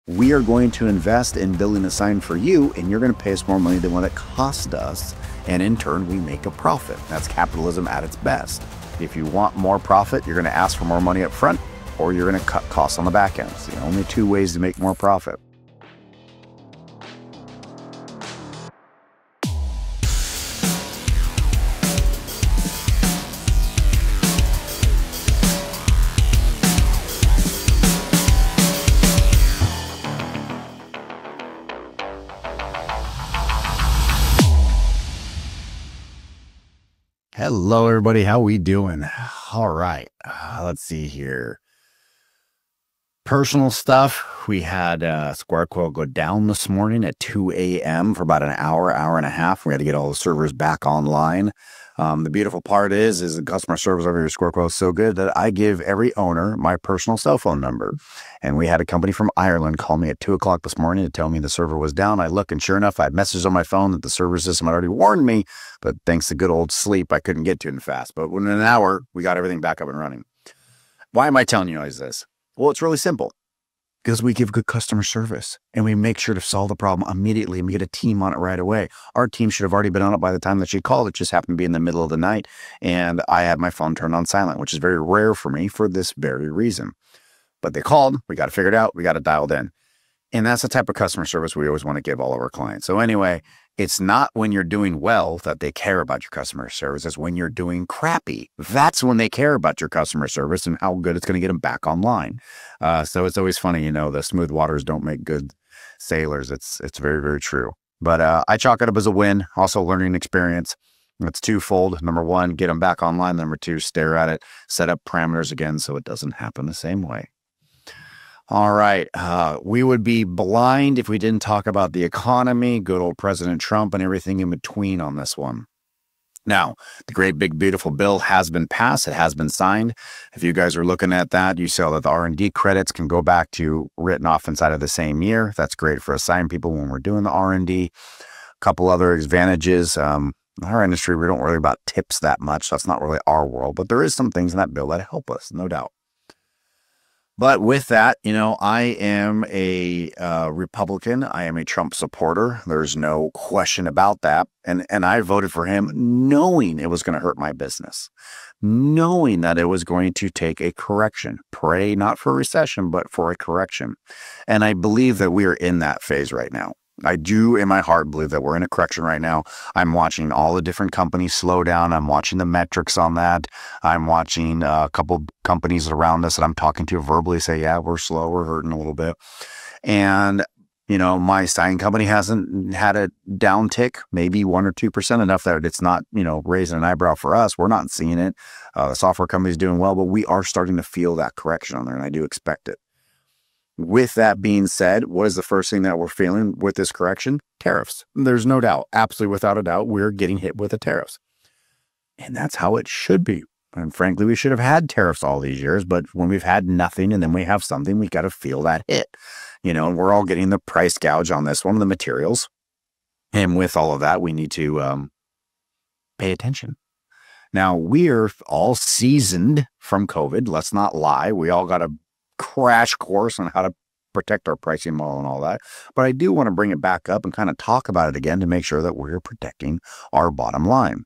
We are going to invest in building a sign for you, and you're going to pay us more money than what it cost us. And in turn, we make a profit. That's capitalism at its best. If you want more profit, you're going to ask for more money up front, or you're going to cut costs on the back end. It's the only two ways to make more profit. Hello, everybody. How we doing? All right. Let's see here. Personal stuff. We had Square Coil go down this morning at 2 a.m. for about an hour and a half. We had to get all the servers back online. The beautiful part is the customer service over here at Square Coil is so good that I give every owner my personal cell phone number. And we had a company from Ireland call me at 2 o'clock this morning to tell me the server was down. I look, and sure enough, I had messages on my phone that the server system had already warned me, but thanks to good old sleep, I couldn't get to it fast. But within an hour, we got everything back up and running. Why am I telling you guys this? Well, it's really simple. Because we give good customer service and we make sure to solve the problem immediately, and we get a team on it right away. Our team should have already been on it by the time that she called. It just happened to be in the middle of the night, and I had my phone turned on silent, which is very rare for me for this very reason. But they called, we got it figured out, we got it dialed in. And that's the type of customer service we always want to give all of our clients. So anyway, it's not when you're doing well that they care about your customer service. It's when you're doing crappy. That's when they care about your customer service and how good it's going to get them back online. So it's always funny, you know, the smooth waters don't make good sailors. It's very, very true. But I chalk it up as a win. Also learning experience. It's twofold. Number one, get them back online. Number two, stare at it, set up parameters again so it doesn't happen the same way. All right. We would be blind if we didn't talk about the economy, good old President Trump, and everything in between on this one. Now, the great big beautiful bill has been passed. It has been signed. If you guys are looking at that, you saw that the R&D credits can go back to written off inside of the same year. That's great for assigned people when we're doing the R&D. A couple other advantages. Our industry, we don't worry about tips that much. That's not really our world, but there is some things in that bill that help us, no doubt. But with that, you know, I am a Republican. I am a Trump supporter. There's no question about that. And I voted for him knowing it was going to hurt my business, knowing that it was going to take a correction. Pray not for a recession, but for a correction. And I believe that we are in that phase right now. I do in my heart believe that we're in a correction right now. I'm watching all the different companies slow down. I'm watching the metrics on that. I'm watching a couple companies around us that I'm talking to verbally say, yeah, we're slow, we're hurting a little bit. And, you know, my sign company hasn't had a downtick, maybe 1 or 2%, enough that it's not, you know, raising an eyebrow for us. We're not seeing it. The software company's doing well, but we are starting to feel that correction on there, and I do expect it. With that being said, what is the first thing that we're feeling with this correction? Tariffs. There's no doubt, absolutely without a doubt, we're getting hit with the tariffs. And that's how it should be. And frankly, we should have had tariffs all these years, but when we've had nothing and then we have something, we got to feel that hit. You know, and we're all getting the price gouge on this one of the materials. And with all of that, we need to pay attention. Now, we're all seasoned from COVID. Let's not lie. We all got a crash course on how to protect our pricing model and all that. But I do want to bring it back up and kind of talk about it again to make sure that we're protecting our bottom line.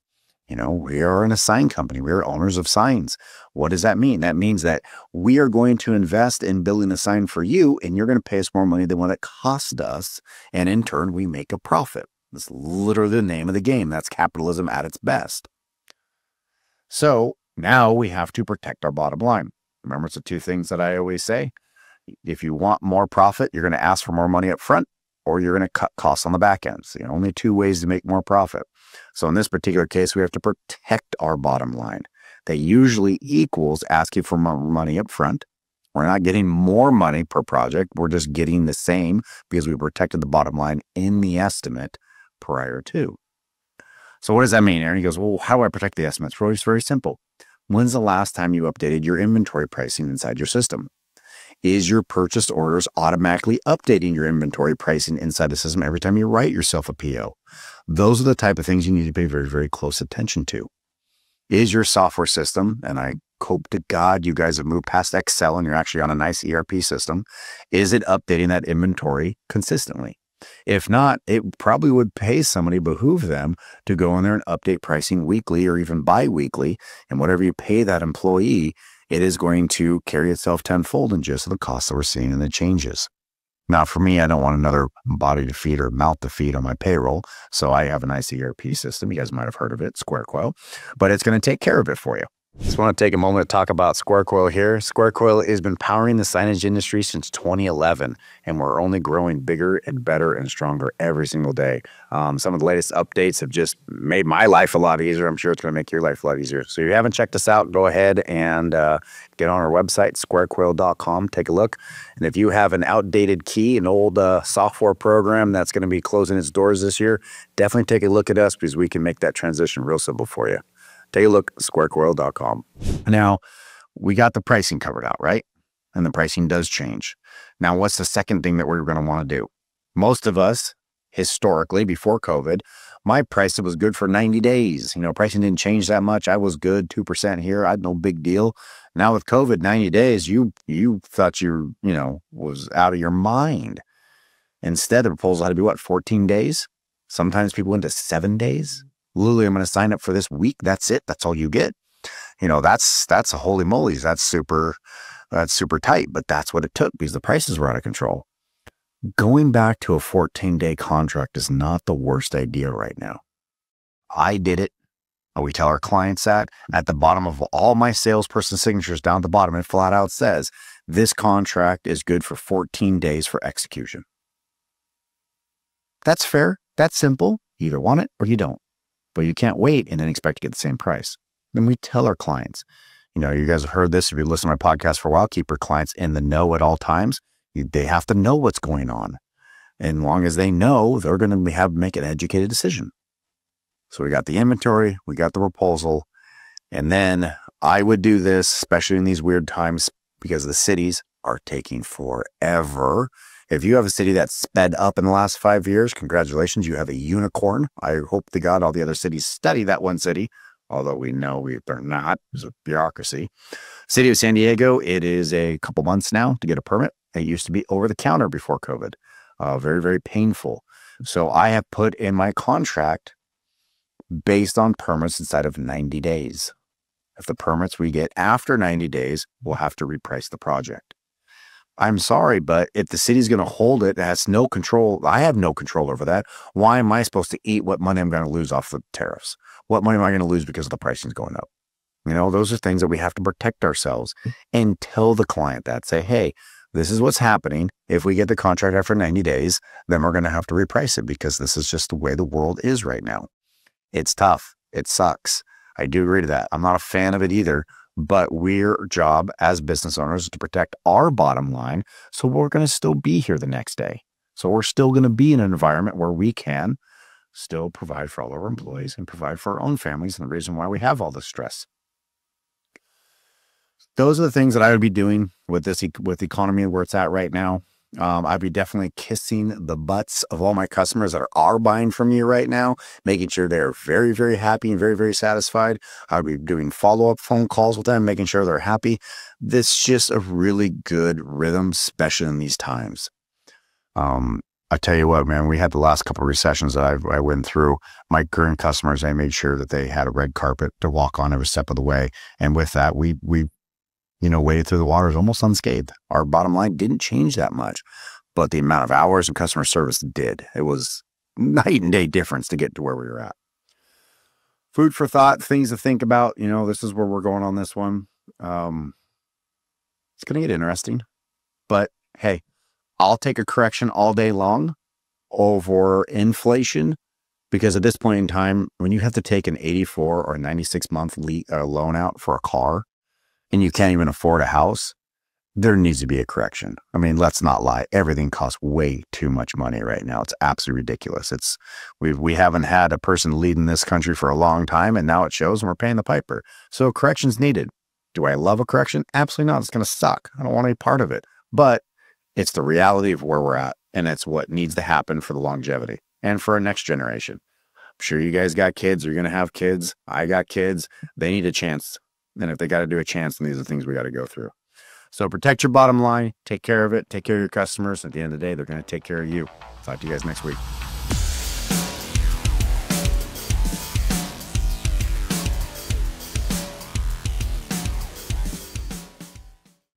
You know, we are an sign company. We are owners of signs. What does that mean? That means that we are going to invest in building a sign for you, and you're going to pay us more money than what it cost us. And in turn, we make a profit. That's literally the name of the game. That's capitalism at its best. So now we have to protect our bottom line. Remember, it's the two things that I always say. If you want more profit, you're going to ask for more money up front, or you're going to cut costs on the back end. So, only two ways to make more profit. So in this particular case, we have to protect our bottom line. That usually equals asking for more money up front. We're not getting more money per project. We're just getting the same because we protected the bottom line in the estimate prior to. So what does that mean, Aaron? He goes, well, how do I protect the estimates? Well, it's very simple. When's the last time you updated your inventory pricing inside your system? Is your purchase orders automatically updating your inventory pricing inside the system every time you write yourself a PO? Those are the type of things you need to pay very, very close attention to. Is your software system, and I hope to God you guys have moved past Excel and you're actually on a nice ERP system. Is it updating that inventory consistently? If not, it probably would behoove them to go in there and update pricing weekly or even bi-weekly. And whatever you pay that employee, it is going to carry itself tenfold in just the costs that we're seeing in the changes. Now, for me, I don't want another body to feed or mouth to feed on my payroll. So I have a nice ERP system. You guys might have heard of it, SquareQuil, but it's going to take care of it for you. Just want to take a moment to talk about SquareQuil here. SquareQuil has been powering the signage industry since 2011, and we're only growing bigger and better and stronger every single day. Some of the latest updates have just made my life a lot easier. I'm sure it's going to make your life a lot easier. So if you haven't checked us out, go ahead and get on our website, squarequill.com. Take a look. And if you have an outdated key, an old software program that's going to be closing its doors this year, definitely take a look at us because we can make that transition real simple for you. Take a look at squarequill.com. Now, we got the pricing covered out, right? And the pricing does change. Now, what's the second thing that we're going to want to do? Most of us, historically, before COVID, my price was good for 90 days. Pricing didn't change that much. I was good, 2% here. I had no big deal. Now with COVID, 90 days, you thought was out of your mind. Instead, the proposal had to be what, 14 days? Sometimes people went to 7 days. Literally, I'm going to sign up for this week. That's it. That's all you get. That's a holy moly. That's super tight, but that's what it took because the prices were out of control. Going back to a 14-day contract is not the worst idea right now. I did it. We tell our clients that at the bottom of all my salesperson signatures down at the bottom, it flat out says, this contract is good for 14 days for execution. That's fair. That's simple. You either want it or you don't. But you can't wait and then expect to get the same price. Then we tell our clients, you guys have heard this. If you listen to my podcast for a while, keep your clients in the know at all times. They have to know what's going on. And as long as they know, they're going to make an educated decision. So we got the inventory, we got the proposal, and then I would do this, especially in these weird times, because the cities are taking forever. If you have a city that's sped up in the last 5 years, congratulations, you have a unicorn. I hope to God all the other cities study that one city, although we know they're not. There's a bureaucracy. City of San Diego, it is a couple months now to get a permit. It used to be over the counter before COVID. Very, very painful. So I have put in my contract based on permits inside of 90 days. If the permits we get after 90 days, we'll have to reprice the project. I'm sorry, but if the city's going to hold it, it has no control. I have no control over that. Why am I supposed to eat what money I'm going to lose off the tariffs? What money am I going to lose because the pricing's going up? Those are things that we have to protect ourselves and tell the client that. Say, hey, this is what's happening. If we get the contract after 90 days, then we're going to have to reprice it because this is just the way the world is right now. It's tough. It sucks. I do agree to that. I'm not a fan of it either. But our job as business owners is to protect our bottom line. So we're going to still be here the next day. So we're still going to be in an environment where we can still provide for all our employees and provide for our own families. And the reason why we have all this stress. Those are the things that I would be doing with the economy where it's at right now. I'd be definitely kissing the butts of all my customers that are buying from you right now, making sure they're very, very happy and very, very satisfied. I'd be doing follow-up phone calls with them, making sure they're happy. This is just a really good rhythm, especially in these times. I tell you what, man, we had the last couple of recessions that I went through. My current customers, I made sure that they had a red carpet to walk on every step of the way. And with that, we waded through the waters almost unscathed. Our bottom line didn't change that much, but the amount of hours of customer service did. It was night and day difference to get to where we were at. Food for thought, things to think about. This is where we're going on this one. It's going to get interesting, but hey, I'll take a correction all day long over inflation because at this point in time, when you have to take an 84 or 96 month loan out for a car, and you can't even afford a house, there needs to be a correction. I mean, let's not lie. Everything costs way too much money right now. It's absolutely ridiculous. We haven't had a person leading this country for a long time, and now it shows, and we're paying the piper. So correction's needed. Do I love a correction? Absolutely not. It's going to suck. I don't want any part of it. But it's the reality of where we're at, and it's what needs to happen for the longevity and for our next generation. I'm sure you guys got kids. You're going to have kids. I got kids. They need a chance And if they got to do a chance, then these are things we got to go through. So protect your bottom line, take care of it, take care of your customers. At the end of the day, they're going to take care of you. Talk to you guys next week.